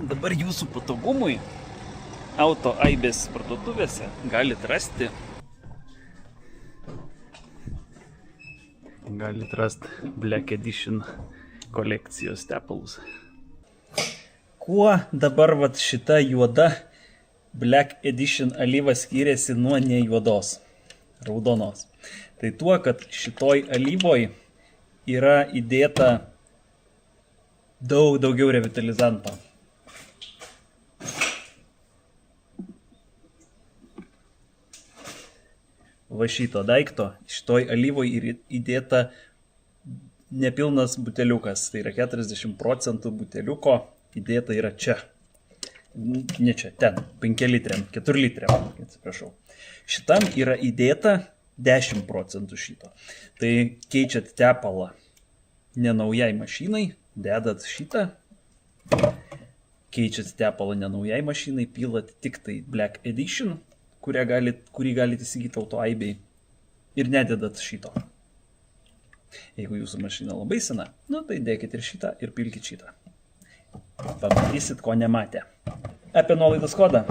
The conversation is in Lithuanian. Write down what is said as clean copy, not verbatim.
Dabar jūsų patogumui auto aibės parduotuvėse galite rasti Black Edition kolekcijos tepalus. Kuo dabar šita juoda Black Edition alyva skiriasi nuo nejuodos, raudonos? Tai tuo, kad šitoj alyvoj yra įdėta daugiau revitalizanto. Va šito daikto, šitoj alyvoj įdėta nepilnas buteliukas, tai yra 40% buteliuko įdėta yra čia. Ne čia, ten, 5 litriam, 4 litriam, atsiprašau. Šitam yra įdėta 10% šito. Tai keičiat tepalą nenaujai mašinai, dedat šitą, keičiat tepalą nenaujai mašinai, pilat tik tai Black Edition, kurį galite įsigyti auto aibei ir nededat šito. Jeigu jūsų mašina labai sena, tai dėkit ir šitą ir pilkit šitą. Pamatysit, ko nematė. Apie nuolaidos kodą